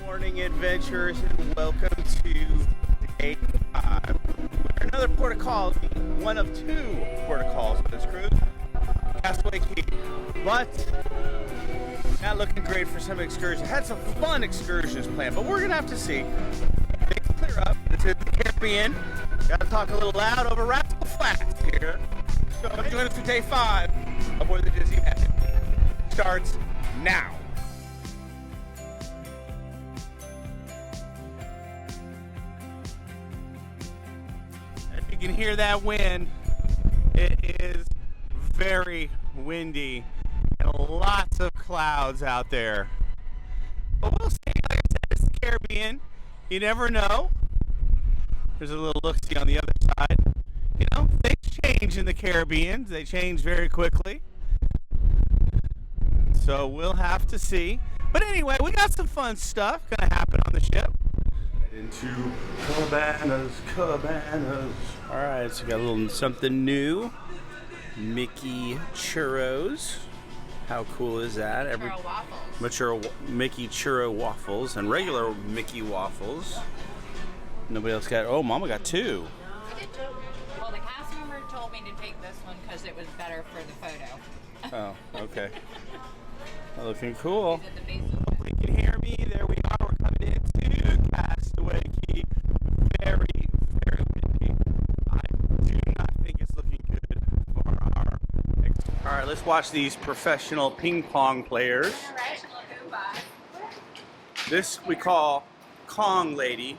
morning, adventurers, and welcome to day 5. We're another port of call, one of 2 port of calls for this cruise, Castaway Key. But not looking great for some excursions. Had some fun excursions planned, but we're gonna have to see. Things clear up. This is the Caribbean. Gotta talk a little loud over Rascal Flats here. So join us for day 5 aboard the Disney Magic. Starts now. You can hear that wind. It is very windy and lots of clouds out there. But we'll see. Like I said, it's the Caribbean. You never know. There's a little look-see on the other side. You know, things change in the Caribbean. They change very quickly. So we'll have to see. But anyway, we got some fun stuff gonna happen on the ship. Into Cabanas. All right, so we got a little something new. Mickey churros. How cool is that? Churro waffles. Mickey churro waffles and regular Mickey waffles. Nobody else got. Oh, Mama got 2. I did too. Well, the cast member told me to take this one because it was better for the photo. Oh, okay. Looking cool. Is it the base? Hopefully you can hear me. There we are. We're coming into Castaway Key. Very, very windy. I do not think it's looking good for our. All right, let's watch these professional ping pong players. This we call Kong Lady.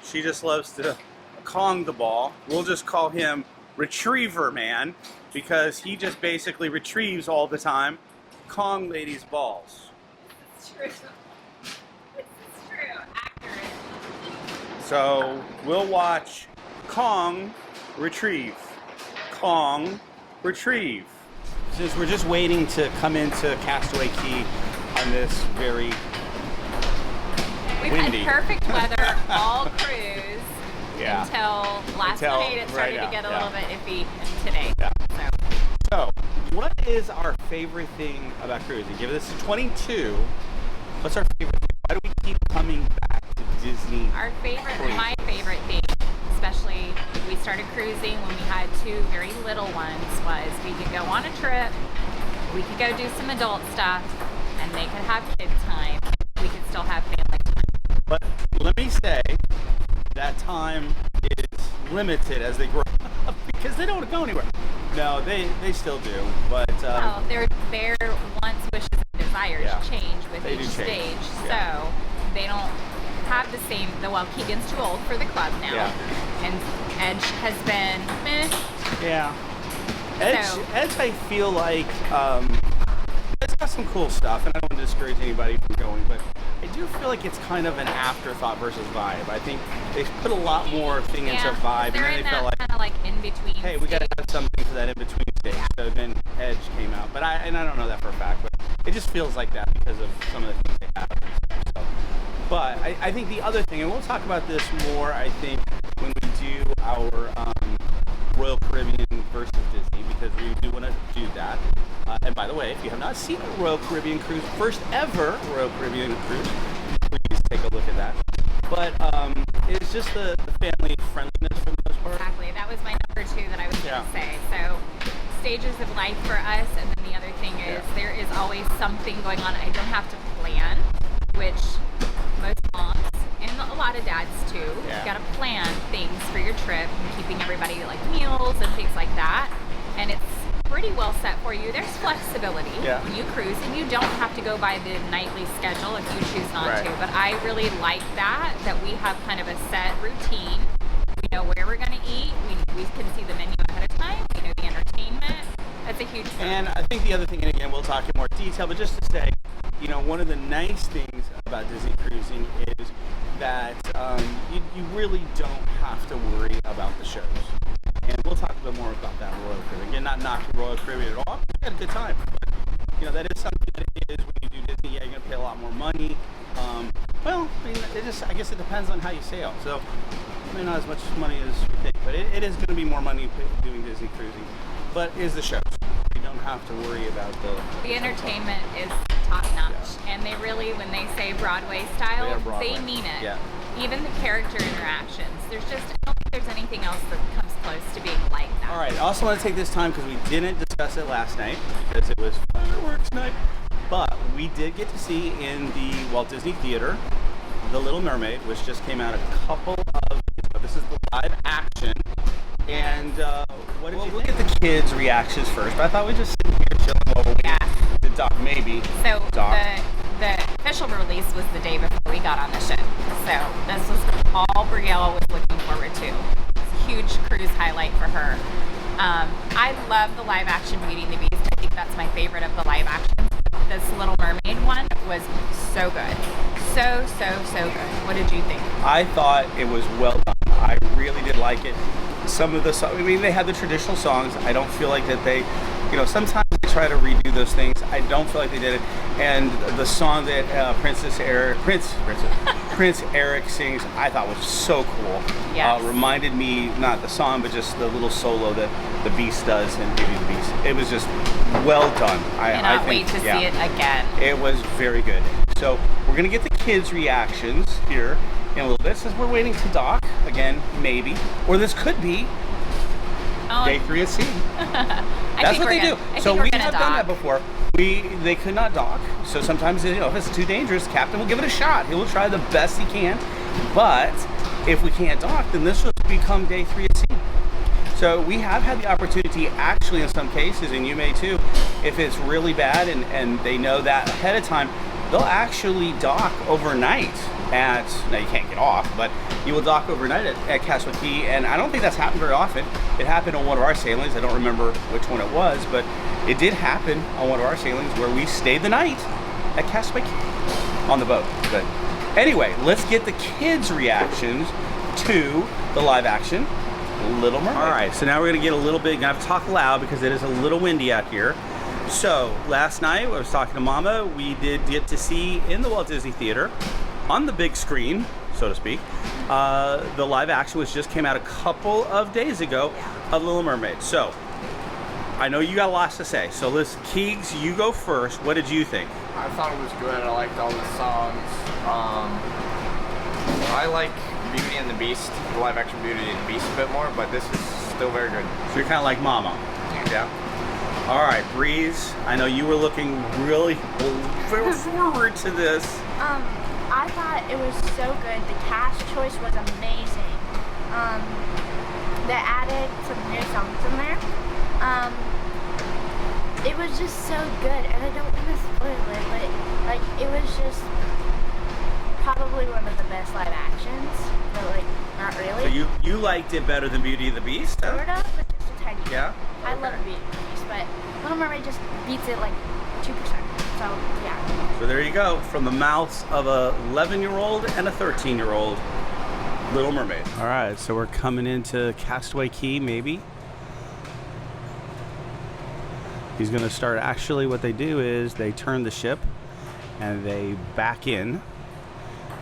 She just loves to Kong the ball. We'll just call him Retriever Man because he just basically retrieves all the time Kong Lady's balls. It's true. It's true. Accurate. So we'll watch Kong retrieve. Kong retrieve. Since we're just waiting to come into Castaway Key on this very We've windy. had perfect weather all cruise until last night it started to get a little bit iffy today. Yeah. So, what is our favorite thing about cruising? Give this a 22. What's our favorite thing? Why do we keep coming back to Disney? My favorite thing, especially we started cruising when we had 2 very little ones, was we could go on a trip, we could go do some adult stuff, and they could have kid time. We could still have family time. But let me say, that time is limited as they grow up because they don't go anywhere. No, they still do, but well, their wants, wishes, and desires change with each stage, so they don't have the same. Well, Keagan's too old for the club now, and Edge has been meh. Yeah, Edge, I feel like it's got some cool stuff, and I don't want to discourage anybody from going, but I do feel like it's kind of an afterthought versus vibe. I think they put a lot more thing into vibe, and then they felt like kind of like in between. Hey, we got to have something for that in between stage. So then Edge came out, but I don't know that for a fact, but it just feels like that because of some of the things they have. So, but I think the other thing, and we'll talk about this more, I think, when we do our Royal Caribbean versus Disney, because we do want to do that. And by the way, if you have not seen a Royal Caribbean cruise, first ever Royal Caribbean cruise, please take a look at that. But it's just the family friendliness for the most part. Exactly. That was my number 2 that I was going to say. So stages of life for us, and then the other thing is there is always something going on. I don't have to plan, which most moms and a lot of dads too. You got to plan things for your trip and keeping everybody like meals and things like that. And it's pretty well set for you. There's flexibility when you cruise, and you don't have to go by the nightly schedule if you choose not to. But I really like that we have kind of a set routine. We know where we're going to eat. We can see the menu ahead of time. We know the entertainment. That's a huge thing. And I think the other thing, and again, we'll talk in more detail, but just to say, you know, one of the nice things about Disney cruising is that you really don't have to worry about the shows. And we'll talk a bit more about that in Royal Caribbean. Again, not knocking Royal Caribbean at all. We had a good time. But, you know, that is something that it is when you do Disney. Yeah, you're going to pay a lot more money. Well, I mean, I guess it depends on how you sail. So, I mean, not as much money as you think. But it is going to be more money doing Disney cruising. But is the shows. You don't have to worry about the entertainment is top notch. And they really, when they say Broadway style, they mean it. Yeah. Even the character interactions. There's just, I don't think there's anything else that comes close to being like that. All right, I also want to take this time because we didn't discuss it last night because it was fireworks night. But we did get to see in the Walt Disney Theater The Little Mermaid, which just came out a couple of, this is the live action. And what did you think? We'll get the kids' reactions first, but I thought we'd just sit here chilling while we wait to dock, maybe. So the official release was the day before we got on the ship. So this was all Brielle was looking forward to. It's a huge cruise highlight for her. I love the live action Beauty and the Beast. I think that's my favorite of the live actions. This Little Mermaid one was so good. So good. What did you think? I thought it was well done. I really did like it. Some of the songs, I mean, they had the traditional songs. I don't feel like that they, sometimes they try to redo those things. I don't feel like they did it. And the song that Prince Eric sings, I thought was so cool. Yes. Reminded me, not the song, but just the little solo that the Beast does in Beauty and the Beast. It was just well done. I cannot wait to see it again. It was very good. So we're going to get the kids' reactions here in a little bit, since we're waiting to dock again, maybe, or this could be day 3 at sea. That's what they do. So we have done that before. They could not dock. So sometimes, if it's too dangerous, captain will give it a shot. He will try the best he can. But if we can't dock, then this will become day 3 at sea. So we have had the opportunity, actually, in some cases, and you may too, if it's really bad and they know that ahead of time, they'll actually dock overnight now you can't get off, but you will dock overnight at Castaway Key, and I don't think that's happened very often. It happened on one of our sailings. I don't remember which one it was, but it did happen on one of our sailings where we stayed the night at Castaway Key on the boat. But anyway, let's get the kids' reactions to the live action Little Mermaid. All right, so now we're gonna get a little bit, gonna have to talk loud because it is a little windy out here. So last night, I was talking to Mama, we did get to see in the Walt Disney Theater, on the big screen, so to speak, the live action, which just came out a couple of days ago, of Little Mermaid. So, I know you got lots to say, so Keegs, you go first. What did you think? I thought it was good. I liked all the songs. I like Beauty and the Beast, the live action Beauty and the Beast a bit more, but this is still very good. So you're kind of like Mama. Yeah. All right, Breeze, I know you were looking really forward to this. I thought it was so good. The cast choice was amazing. They added some new songs in there. It was just so good, and I don't want to spoil it, but it was just probably one of the best live actions. But not really. So you liked it better than Beauty and the Beast? Huh? Sort of, but just a tiny bit. Yeah. I love Beauty and the Beast, but Little Mermaid just beats it 2%. So, yeah. So there you go, from the mouths of a 11-year-old and a 13-year-old, Little Mermaid. All right, so we're coming into Castaway Key, maybe. He's gonna start, actually what they do is they turn the ship and they back in.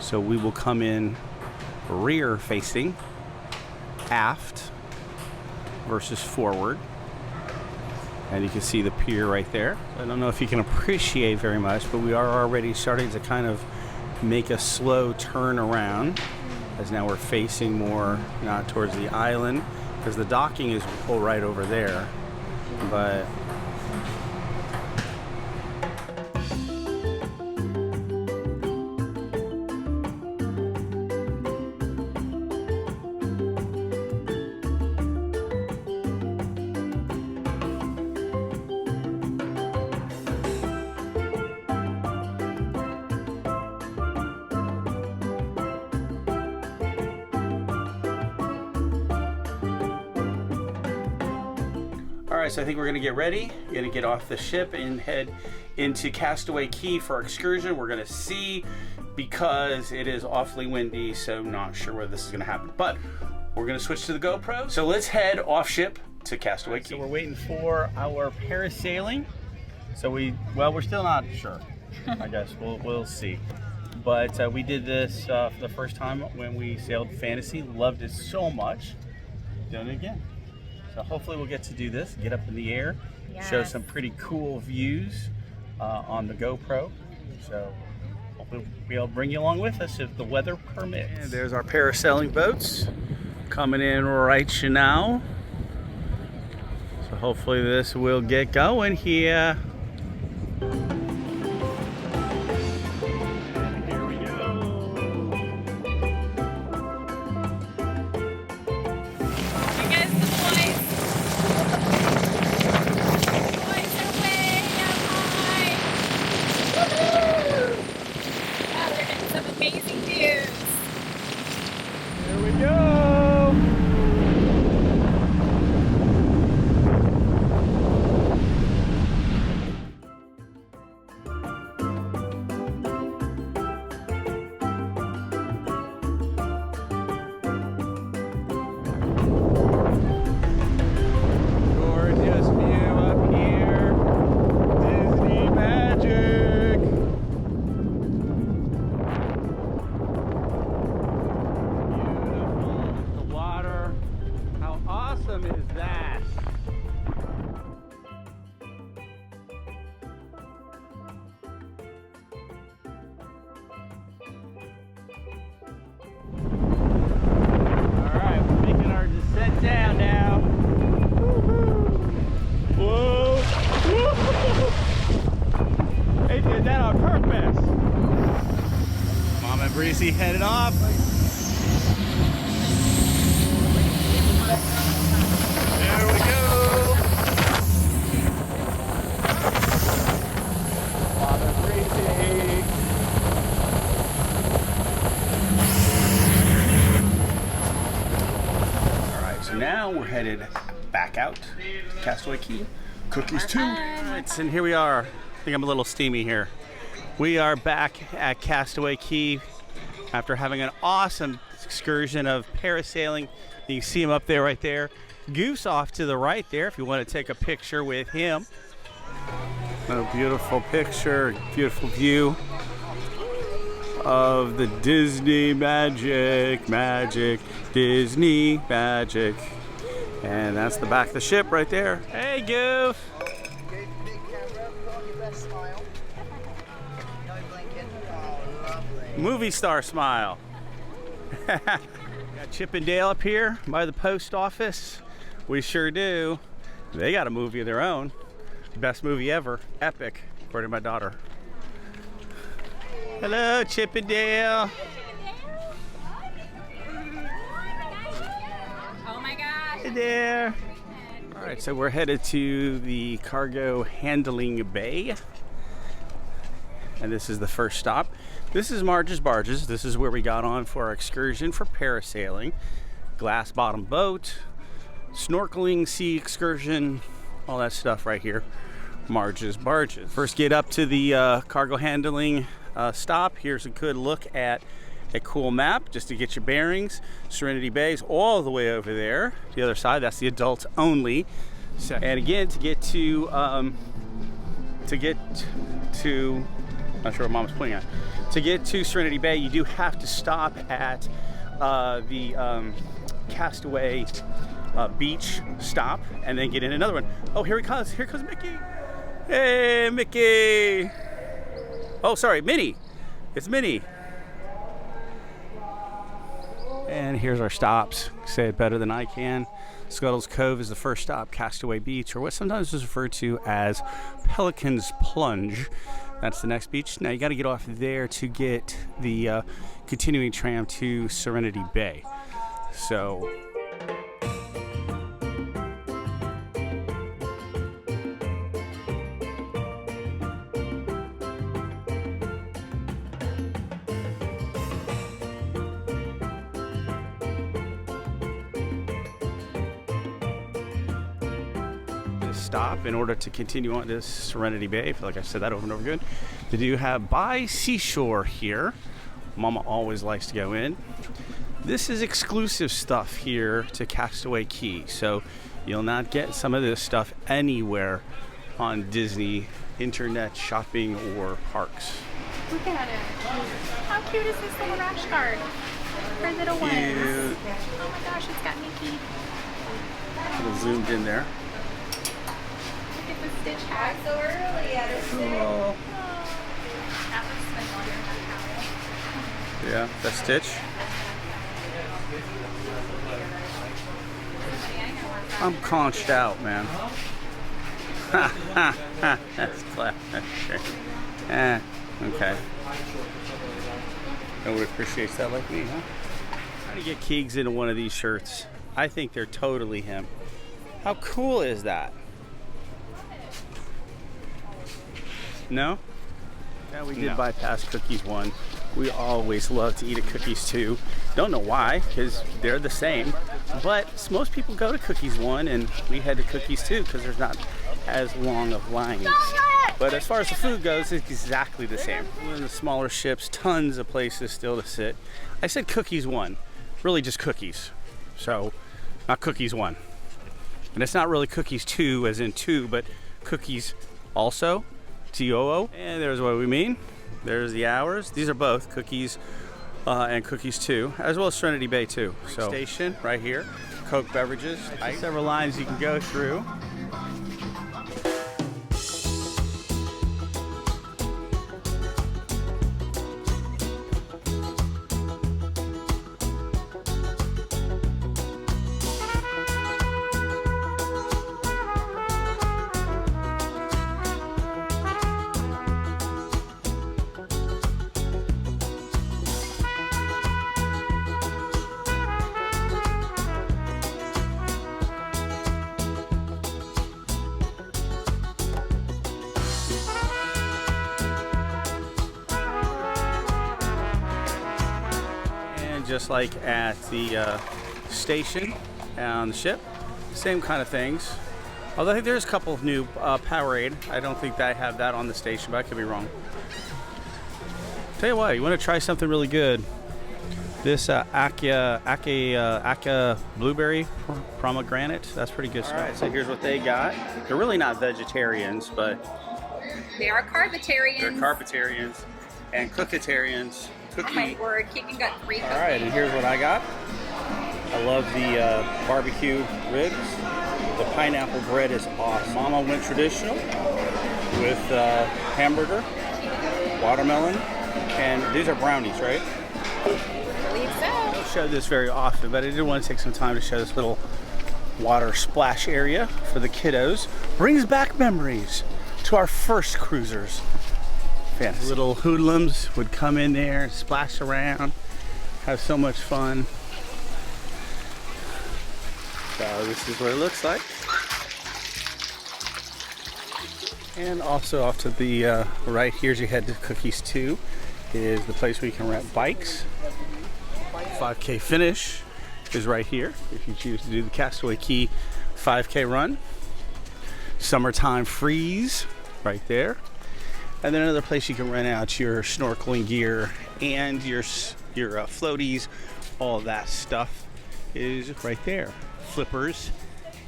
So we will come in rear facing, aft versus forward. And you can see the pier right there. I don't know if you can appreciate very much, but we are already starting to kind of make a slow turn around, as now we're facing more not towards the island, because the docking is right over there. But Alright, so I think we're gonna get ready. We're gonna get off the ship and head into Castaway Key for our excursion. We're gonna see, because it is awfully windy, so not sure where this is gonna happen. But we're gonna switch to the GoPro. So let's head off ship to Castaway Key. So we're waiting for our parasailing. So we're still not sure. I guess we'll see. But we did this for the first time when we sailed Fantasy. Loved it so much. Doing it again. So hopefully we'll get to do this, get up in the air, show some pretty cool views on the GoPro. So hopefully we'll be able to bring you along with us if the weather permits. And there's our parasailing boats coming in right now. So hopefully this will get going here. Breezy headed off. There we go. Father Breezy. All right, so now we're headed back out to Castaway Key. Cookies too. All right, and here we are. I think I'm a little steamy here. We are back at Castaway Key after having an awesome excursion of parasailing. You can see him up there, right there. Goose off to the right there if you want to take a picture with him. A beautiful picture, beautiful view of the Disney magic, Disney magic. And that's the back of the ship right there. Hey, Goof. Movie star smile. Got Chip and Dale up here by the post office. We sure do. They got a movie of their own. Best movie ever. Epic, according to my daughter. Hello, Chip and Dale. Oh my gosh. Hey there. All right, so we're headed to the cargo handling bay. And this is the first stop. This is Marge's Barges. This is where we got on for our excursion for parasailing. Glass bottom boat, snorkeling, sea excursion, all that stuff right here. Marge's Barges. First get up to the cargo handling stop. Here's a good look at a cool map just to get your bearings. Serenity Bay is all the way over there. The other side, that's the adults only. So, and again, to get to not sure what Mom's pointing at. To get to Serenity Bay, you do have to stop at the Castaway beach stop and then get in another one. Oh, here he comes. Here comes Mickey. Hey, Mickey. Oh, sorry, Minnie. It's Minnie. And here's our stops. Say it better than I can. Scuttle's Cove is the first stop. Castaway Beach, or what sometimes is referred to as Pelican's Plunge. That's the next beach. Now you got to get off there to get the continuing tram to Serenity Bay. So stop in order to continue on to Serenity Bay. I feel like I've said that over and over again. They do have by seashore here. Mama always likes to go in. This is exclusive stuff here to Castaway Key, so you'll not get some of this stuff anywhere on Disney internet shopping or parks. Look at it. How cute is this little rash guard for little ones? Cute. Oh my gosh, it's got Mickey. A little zoomed in there. Look at the Stitch hat. So early at it. Oh. That one's been longer than Yeah, that Stitch. I'm conched out, man. That's clever. Okay. Nobody appreciates that like me, huh? Trying to get Keegs into one of these shirts. I think they're totally him. How cool is that? No? Yeah, we did bypass Cookies 1. We always love to eat at Cookies 2. Don't know why, because they're the same. But most people go to Cookies 1, and we head to Cookies 2 because there's not as long of lines. But as far as the food goes, it's exactly the same. One of the smaller ships, tons of places still to sit. I said Cookies 1, really just Cookies. So, not Cookies 1. And it's not really Cookies 2 as in 2, but Cookies also, T-O-O. And there's what we mean. There's the hours. These are both Cookies and Cookies 2, as well as Serenity Bay 2. So, station right here, Coke beverages. Several lines you can go through. Just like at the station on the ship, same kind of things. Although I think there's a couple of new Powerade. I don't think that I have that on the station, but I could be wrong. Tell you what, you want to try something really good. This Aka blueberry pomegranate, that's pretty good stuff. All right, so here's what they got. They're really not vegetarians, but They are carbitarians. they're carpetarians and cookitarians. Oh my word, Keagan got 3 cookies. All right, and here's what I got. I love the barbecue ribs. The pineapple bread is awesome. Mama went traditional with hamburger, watermelon, and these are brownies, right? I believe so. I don't show this very often, but I did want to take some time to show this little water splash area for the kiddos. Brings back memories to our first cruisers. Fantasy. Little hoodlums would come in there, splash around, have so much fun. So this is what it looks like. And also off to the right here as you head to Cookies 2 is the place where you can rent bikes. 5K finish is right here if you choose to do the Castaway Key 5K run. Summertime freeze right there. And then another place you can rent out your snorkeling gear and your floaties, all that stuff is right there. Flippers,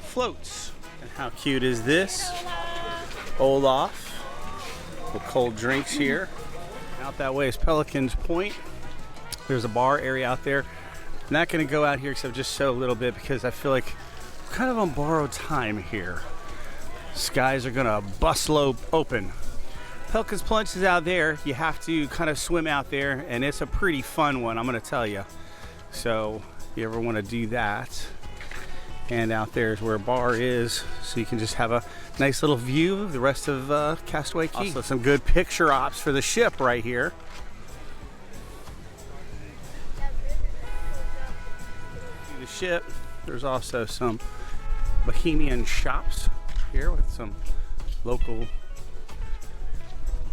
floats. And how cute is this? Olaf with cold drinks here. Out that way is Pelican's Point. There's a bar area out there. I'm not going to go out here except just show a little bit because I feel like we're kind of on borrowed time here. Skies are going to bust open. Pelican's Plunge is out there. You have to kind of swim out there, and it's a pretty fun one, I'm going to tell you. So if you ever want to do that. And out there is where a bar is, so you can just have a nice little view of the rest of Castaway Key. Also some good picture ops for the ship right here. The ship, there's also some bohemian shops here with some local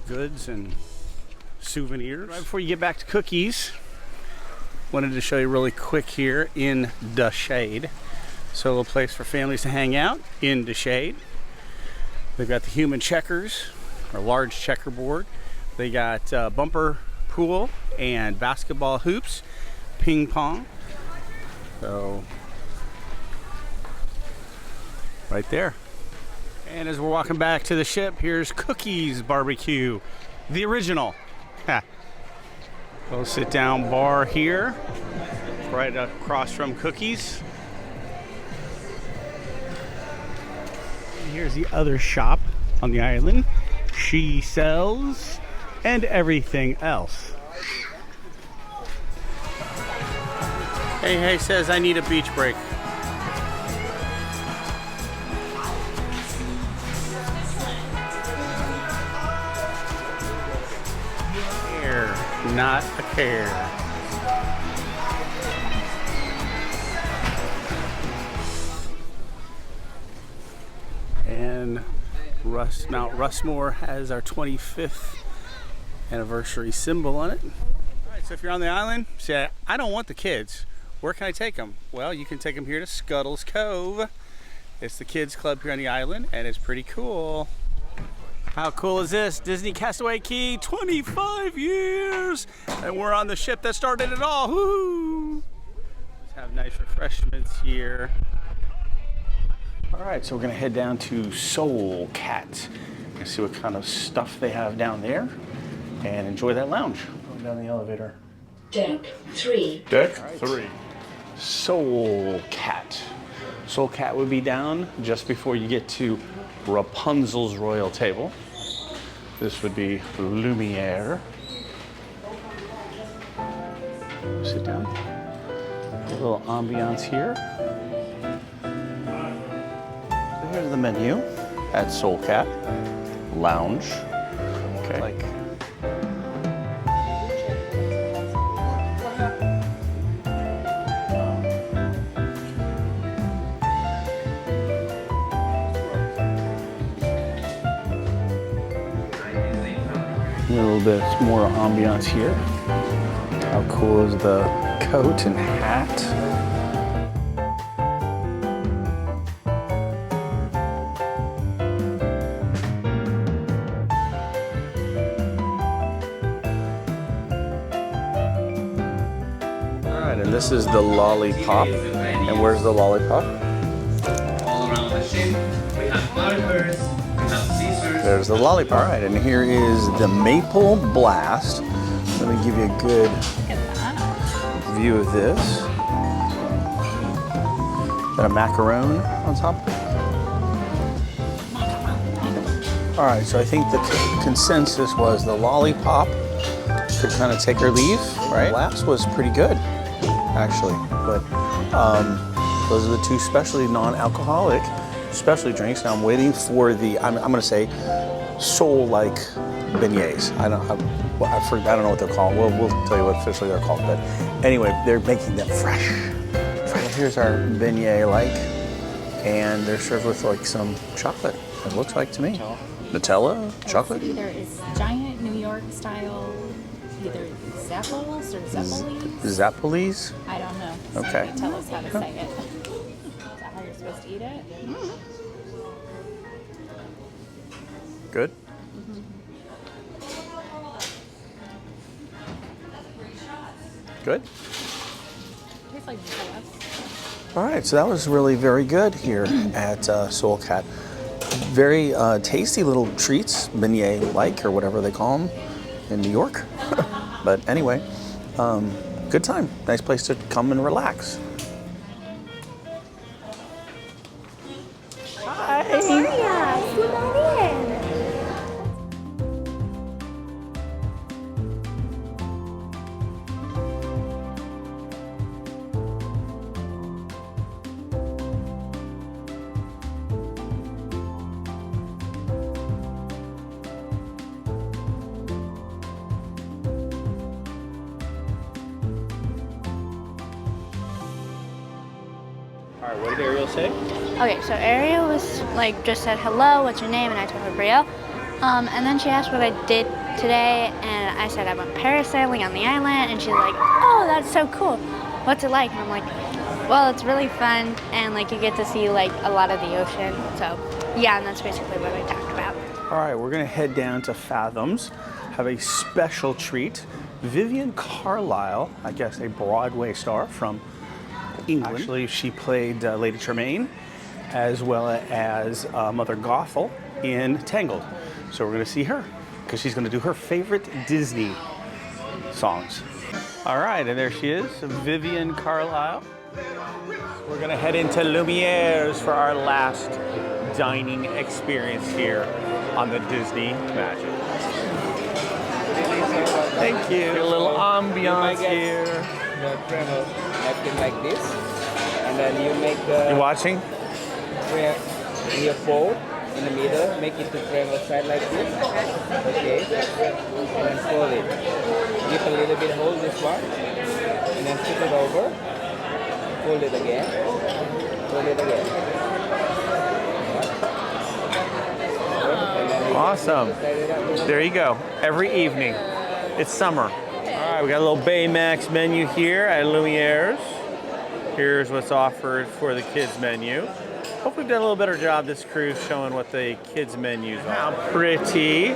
goods and souvenirs. Right before you get back to Cookies, wanted to show you really quick here in the shade. So a little place for families to hang out in the shade. They've got the human checkers, or large checkerboard. They got bumper pool and basketball hoops, ping pong. So right there. And as we're walking back to the ship, here's Cookies Barbecue, the original. Little sit down bar here, right across from Cookies. And here's the other shop on the island. She sells and everything else. Hey says I need a beach break. Care, not a care. And Mount Rushmore has our 25th anniversary symbol on it. All right, so if you're on the island, say, I don't want the kids. Where can I take them? Well, you can take them here to Scuttle's Cove. It's the kids club here on the island, and it's pretty cool. How cool is this? Disney Castaway Key, 25 years! And we're on the ship that started it all. Woo! Let's have nice refreshments here. All right, so we're gonna head down to Soul Cat and see what kind of stuff they have down there and enjoy that lounge. Going down the elevator. Deck 3. Deck 3. Soul Cat. Soul Cat would be down just before you get to Rapunzel's Royal Table. This would be Lumiere. Sit down. A little ambiance here. Here's the menu at Soul Cat Lounge. Okay. Like a little bit more ambiance here. How cool is the coat and hat? And this is the lollipop. And where's the lollipop? All around the ship. We have markers, we have scissors. There's the lollipop. All right, and here is the Maple Blast. Let me give you a good view of this. Got a macaron on top. All right, so I think the consensus was the lollipop could kind of take or leave, right? Blast was pretty good, actually, but those are the two specialty non-alcoholic specialty drinks. Now I'm waiting for the, I'm gonna say soul-like beignets. I don't know what they're called. We'll tell you what officially they're called, but anyway, they're making them fresh. Here's our beignet-like, and they're served with like some chocolate, it looks like to me. Nutella, chocolate? Either is giant New York style, either Zappos or Zeppelis. Zappolis? I don't know. Okay. Tell us how to say it. Is that how you're supposed to eat it? Good. Good. Tastes like Nutella. All right, so that was really very good here at Soul Cat. Very tasty little treats, beignet-like or whatever they call them in New York. But anyway, good time. Nice place to come and relax. Hi. All right, what did Ariel say? Okay, so Ariel was like just said hello, what's your name, and I told her Brielle. And then she asked what I did today, and I said I went parasailing on the island, and she's like, oh, that's so cool. What's it like? And I'm like, well, it's really fun, and like you get to see like a lot of the ocean. So yeah, and that's basically what I talked about. All right, we're gonna head down to Fathoms, have a special treat. Vivian Carlisle, I guess a Broadway star from England. Actually, she played Lady Tremaine as well as Mother Gothel in Tangled. So we're gonna see her because she's gonna do her favorite Disney songs. All right, and there she is, Vivian Carlisle. We're gonna head into Lumiere's for our last dining experience here on the Disney Magic. Thank you. A little ambiance here. The travel napkin like this, and then you make the. You watching? You fold in the middle, make it to travel side like this. Okay, and then fold it. Give a little bit hold this one, and then flip it over. Fold it again. Fold it again. Awesome. There you go. Every evening. It's summer. All right, we got a little Baymax menu here at Lumiere's. Here's what's offered for the kids menu. Hopefully we've done a little better job this cruise showing what the kids menus are. How pretty.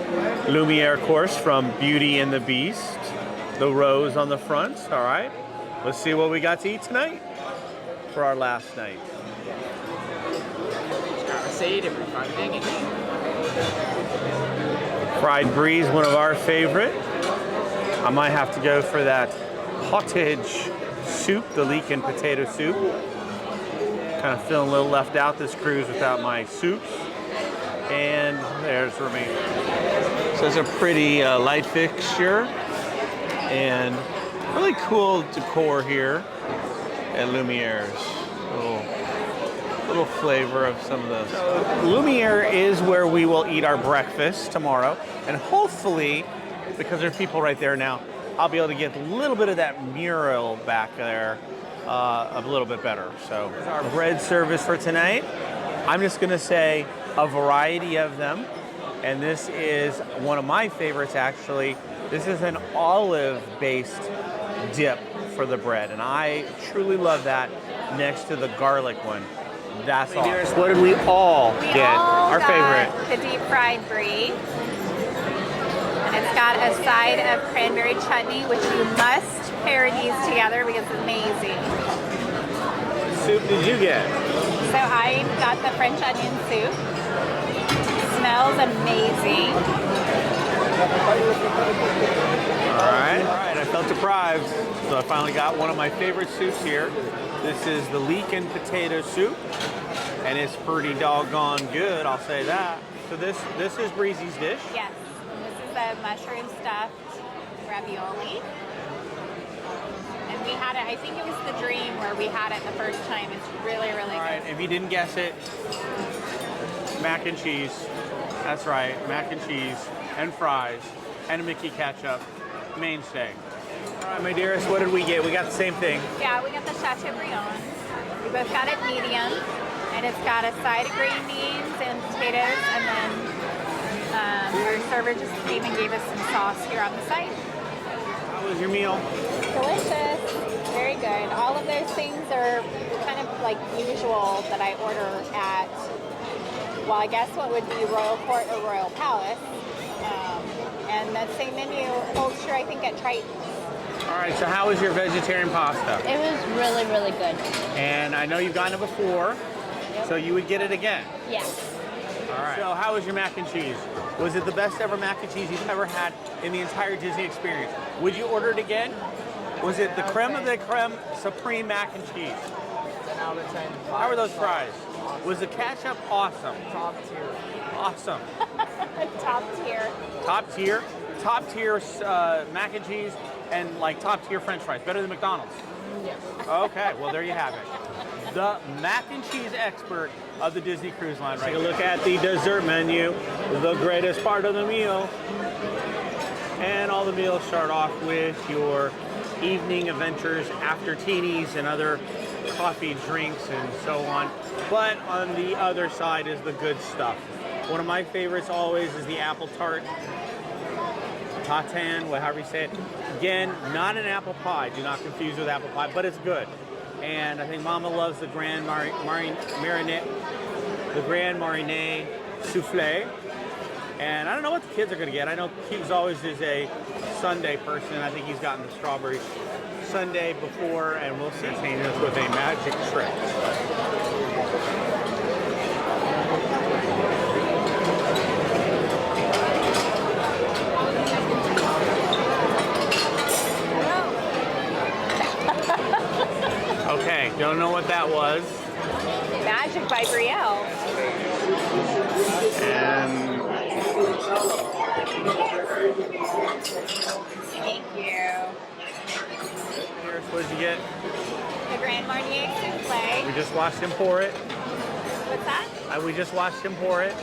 Lumiere course from Beauty and the Beast. The rose on the front. All right. Let's see what we got to eat tonight for our last night. Fried Breeze, one of our favorite. I might have to go for that cottage soup, the leek and potato soup. Kind of feeling a little left out this cruise without my soups. And there's Remy. So it's a pretty light fixture and really cool decor here at Lumiere's. Little flavor of some of those. So, Lumiere is where we will eat our breakfast tomorrow, and hopefully, because there's people right there now, I'll be able to get a little bit of that mural back there a little bit better. So our bread service for tonight, I'm just gonna say a variety of them, and this is one of my favorites actually. This is an olive-based dip for the bread, and I truly love that next to the garlic one. That's awesome. What did we all get? Our favorite. The deep fried brie. And it's got a side of cranberry chutney, which you must pair these together because it's amazing. What soup did you get? So I got the French onion soup. Smells amazing. All right, I felt deprived, so I finally got one of my favorite soups here. This is the leek and potato soup, and it's pretty doggone good, I'll say that. So this is Breezy's dish. Yes, this is the mushroom stuffed ravioli. And we had it, I think it was the Dream where we had it the first time. It's really, really good. All right, if you didn't guess it, mac and cheese. That's right, mac and cheese and fries and a Mickey ketchup, mainstay. All right, my dearest, what did we get? We got the same thing. Yeah, we got the Chateaubriand. We both got it medium, and it's got a side of green beans and potatoes, and then our server just came and gave us some sauce here on the side. How was your meal? Delicious. Very good. All of those things are kind of like usual that I order at, well, I guess what would be Royal Court or Royal Palace. And that same menu holds true, I think, at Triton. All right, so how was your vegetarian pasta? It was really, really good. And I know you've gotten it before, so you would get it again. Yeah. All right. So how was your mac and cheese? Was it the best ever mac and cheese you've ever had in the entire Disney experience? Would you order it again? Was it the creme of the creme supreme mac and cheese? How were those fries? Was the ketchup awesome? Top tier. Awesome. Top tier. Top tier? Top tier mac and cheese and like top tier French fries. Better than McDonald's? Yes. Okay, well there you have it. The mac and cheese expert of the Disney Cruise Line. Right. Take a look at the dessert menu, the greatest part of the meal. And all the meals start off with your evening adventures, after teenies and other coffee, drinks, and so on. But on the other side is the good stuff. One of my favorites always is the apple tart. Tatin, however you say it. Again, not an apple pie. Do not confuse with apple pie, but it's good. And I think Mama loves the Grand Marinade Soufflé. And I don't know what the kids are going to get. I know Keagan always is a sundae person. I think he's gotten the strawberry sundae before, and we'll see. Entertain us with a magic trick. Okay, don't know what that was. Magic by Brielle. And Thank you. What did you get? The Grand Marnier souffle. We just watched him pour it. What's that? We just watched him pour it.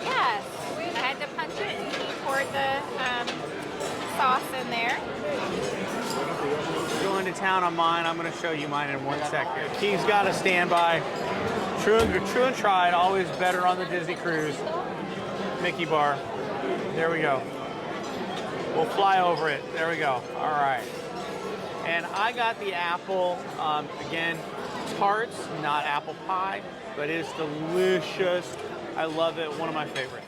Yes. I had to punch it and he poured the sauce in there. Going to town on mine. I'm going to show you mine in 1 second. Keith's got a standby. True and tried. Always better on the Disney cruise. Mickey bar. There we go. We'll fly over it. There we go. All right. And I got the apple, again, tarts, not apple pie, but it's delicious. I love it. One of my favorites.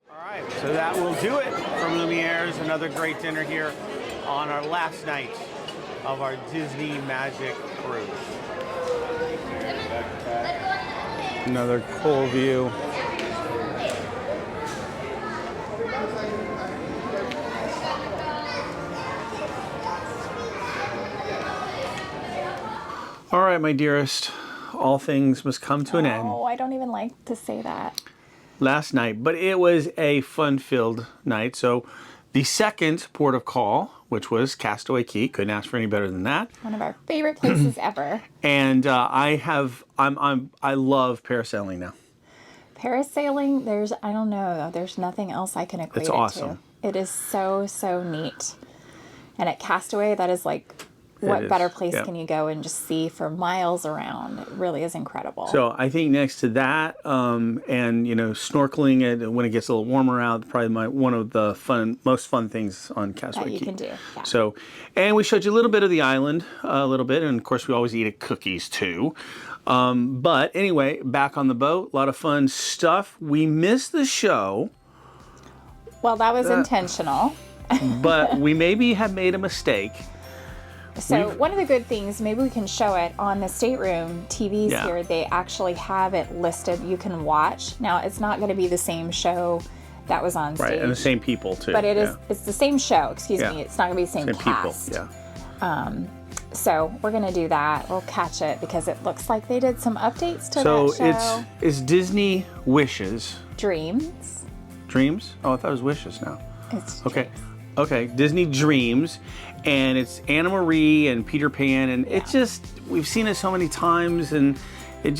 All right, so that will do it from Lumiere's. Another great dinner here on our last night of our Disney Magic cruise. Another cool view. All right, my dearest, all things must come to an end. Oh, I don't even like to say that. Last night, but it was a fun-filled night. So the second port of call, which was Castaway Key, couldn't ask for any better than that. One of our favorite places ever. And I love parasailing now. Parasailing, I don't know, there's nothing else I can equate It's it awesome. to. It is so, so neat. And at Castaway, that is like, what is, better place yeah. can you go and just see for miles around? It really is incredible. So I think next to that, and you know, snorkeling when it gets a little warmer out, probably one of the most fun things on Castaway that you Key. can do. Yeah. So, and we showed you a little bit of the island, a little bit, and of course we always eat at cookies too. But anyway, back on the boat, a lot of fun stuff. We missed the show. Well, that was intentional. But we maybe have made a mistake. So one of the good things, maybe we can show it on the stateroom TVs here. They actually have it listed. You can watch. Now, it's not going to be the same show that was on stage. Right, and the same people too. But it's the same show, excuse me. It's not going to be the same cast. People, yeah. So we're going to do that. We'll catch it because it looks like they did some updates to that So show. it's Disney Wishes. Dreams. Dreams? Oh, I thought it was Wishes now. It's Okay. Okay, Disney Dreams, and it's Anna Marie and Peter Pan, and it just, we've seen it so many times, and it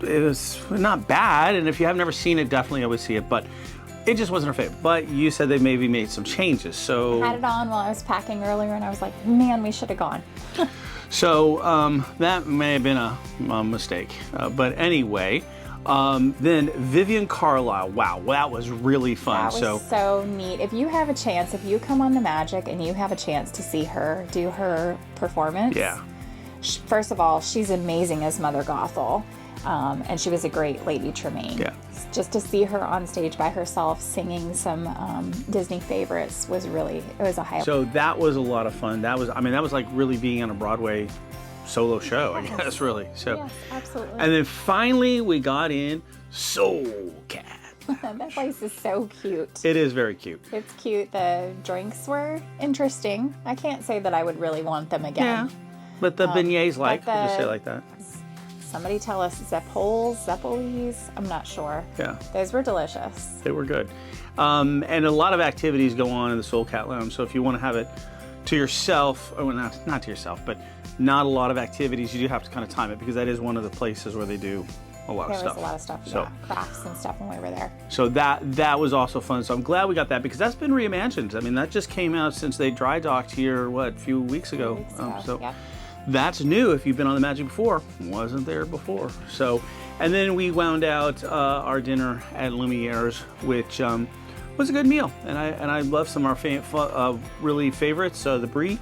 was not bad, and if you have never seen it, definitely I would see it, but it just wasn't our favorite. But you said they maybe made some changes, so... I had it on while I was packing earlier, and I was like, man, we should have gone. So that may have been a mistake, but anyway... then Vivian Carlisle, wow, that was really fun. That was so neat. If you have a chance, if you come on the Magic and you have a chance to see her do her performance, first of all, she's amazing as Mother Gothel, and she was a great Lady Tremaine. Yeah. Just to see her on stage by herself singing some Disney favorites it was a highlight. So that was a lot of fun. That was like really being on a Broadway solo show, I guess, really. So, yes, absolutely. and then finally we got in Soul Cat. That place is so cute. It is very cute. It's cute. The drinks were interesting. I can't say that I would really want them again. Yeah, but the beignets, I'll just say it like that. Somebody tell us Zeppoles? I'm not sure. Yeah. Those were delicious. They were good. And a lot of activities go on in the Soul Cat Lounge. So if you want to have it to yourself, or not to yourself, but not a lot of activities, you do have to kind of time it because that is one of the places where they do a lot of stuff. There was a lot of stuff, so, crafts and stuff when we were there. So that was also fun. So I'm glad we got that because that's been reimagined. I mean, that just came out since they dry docked here, a few weeks ago. So that's new. If you've been on the Magic before, wasn't there before. So, and then we wound out our dinner at Lumiere's, which was a good meal. And I love some of our really favorites, the brie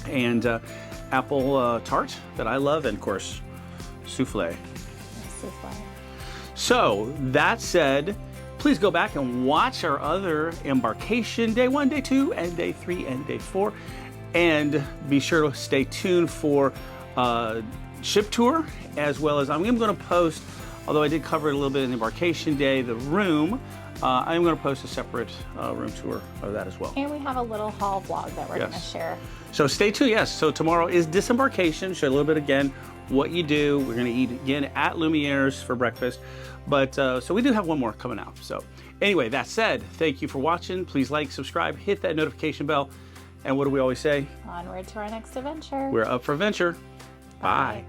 and apple tart that I love, and of course, souffle. So that said, please go back and watch our other embarkation, day 1, day 2, and day 3, and day 4. And be sure to stay tuned for ship tour, as well as I'm going to post, although I did cover it a little bit in the embarkation day, the room. I'm going to post a separate room tour of that as well. And we have a little haul vlog that we're going to share. So stay tuned, yes. So tomorrow is disembarkation. Show a little bit again what you do. We're going to eat again at Lumiere's for breakfast. But so we do have one more coming out. So anyway, that said, thank you for watching. Please like, subscribe, hit that notification bell. And what do we always say? Onward to our next adventure. We're up for adventure. Bye.